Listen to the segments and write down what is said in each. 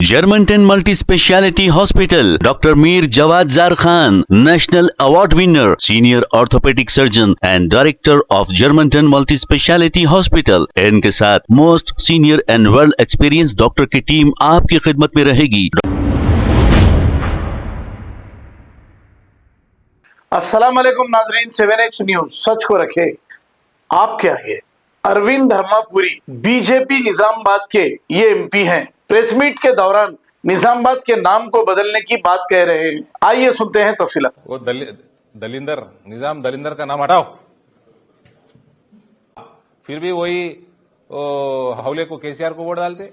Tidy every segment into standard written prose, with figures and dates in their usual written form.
Germantown Multi Speciality Hospital, Dr. Mir Jawad Zar Khan, National Award winner, Senior Orthopedic Surgeon and Director of Germantown Multi Speciality Hospital। इनके साथ most senior and world experience doctor की team आपकी खिदमत में रहेगी। अस्सलाम वालेकुम नाज़रीन, 7H न्यूज सच को रखे आपके आगे। अरविंद धर्मापुरी बीजेपी निजामाबाद के ये एमपी हैं। प्रेस मीट के दौरान निजामाबाद के नाम को बदलने की बात कह रहे हैं। आइए सुनते हैं तफसीलात। वो दलिंदर निजाम दलिंदर का नाम हटाओ, फिर भी वही हौले को केसीआर को वोट डालते,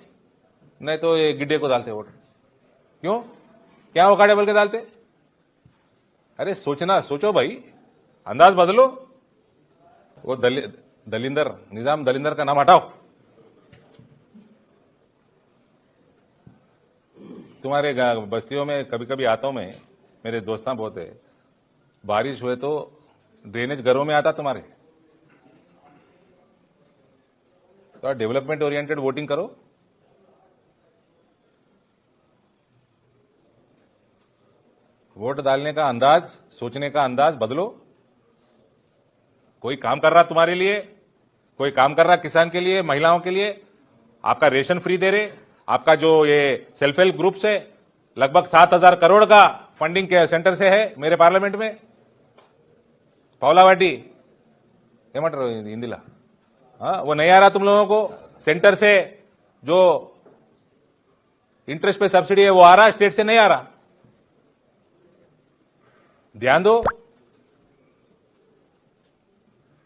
नहीं तो ये गिड्डे को डालते वोट। क्यों? क्या औकाड़े बोल के डालते? अरे सोचो भाई, अंदाज बदलो। वो दलिंदर निजाम दलिंदर का नाम हटाओ। तुम्हारे बस्तियों में कभी कभी आता हूं मैं, मेरे दोस्त बहुत है, बारिश हुए तो ड्रेनेज घरों में आता तुम्हारे। तो डेवलपमेंट ओरिएंटेड वोटिंग करो। वोट डालने का अंदाज, सोचने का अंदाज बदलो। कोई काम कर रहा तुम्हारे लिए, कोई काम कर रहा किसान के लिए, महिलाओं के लिए, आपका रेशन फ्री दे रहे, आपका जो ये सेल्फ हेल्प ग्रुप से लगभग 7,000 करोड़ का फंडिंग के सेंटर से है मेरे पार्लियामेंट में। पावलावाटी हिंदीला, हाँ, वो नहीं आ रहा तुम लोगों को सेंटर से। जो इंटरेस्ट पे सब्सिडी है वो आ रहा, स्टेट से नहीं आ रहा। ध्यान दो।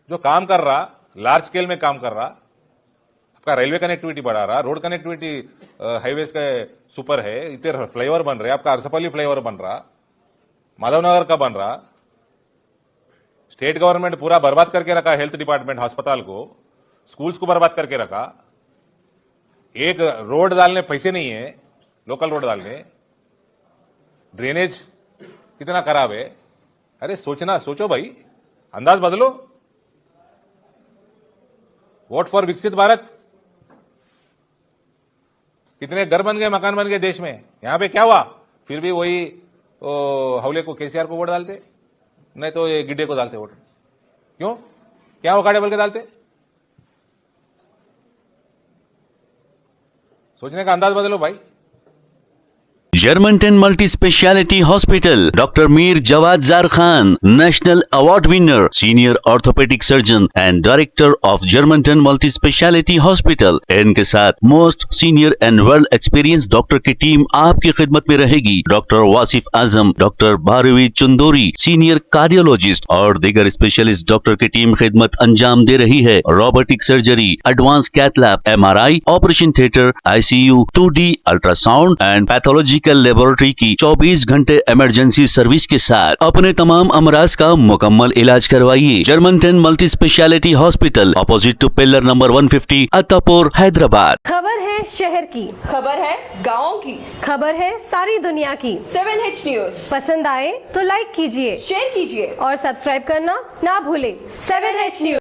जो काम कर रहा, लार्ज स्केल में काम कर रहा, आपका रेलवे कनेक्टिविटी बढ़ा रहा, रोड कनेक्टिविटी हाईवेज का सुपर है, इतने फ्लाईओवर बन रहे, आपका अरसपल्ली फ्लाईओवर बन रहा, माधवनगर का बन रहा। स्टेट गवर्नमेंट पूरा बर्बाद करके रखा, हेल्थ डिपार्टमेंट, अस्पताल को, स्कूल्स को बर्बाद करके रखा। एक रोड डालने पैसे नहीं है, लोकल रोड डालने। ड्रेनेज कितना खराब है। अरे सोचो भाई, अंदाज बदलो। वोट फॉर विकसित भारत। कितने घर बन गए, मकान बन गए देश में। यहां पे क्या हुआ? फिर भी वही हौले को केसीआर को वोट डालते, नहीं तो ये गिड्डे को डालते वोट। क्यों? क्या औकाड़े बोल के डालते? सोचने का अंदाज बदलो भाई। Germantown Multi Speciality Hospital, Dr. Mir Jawad Zar Khan, National Award winner, Senior Orthopedic Surgeon and Director of Germantown Multi Speciality Hospital। इनके साथ most senior and world experience doctor की टीम आपकी खिदमत में रहेगी। डॉक्टर वासिफ आजम, डॉक्टर भारवी चुंदोरी, सीनियर कार्डियोलॉजिस्ट और दीगर specialist doctor की टीम खिदमत अंजाम दे रही है। Robotic surgery, advance cath lab, MRI, operation theatre, ICU, 2D ultrasound and pathology laboratory की 24 घंटे इमरजेंसी सर्विस के साथ अपने तमाम अमराज का मुकम्मल इलाज करवाइए। Germanten multi speciality hospital, opposite to pillar number 150, Attapur, Hyderabad. खबर है शहर की, खबर है गाँव की, खबर है सारी दुनिया की। 7H न्यूज पसंद आए तो लाइक कीजिए, शेयर कीजिए और सब्सक्राइब करना ना भूलें। 7H news.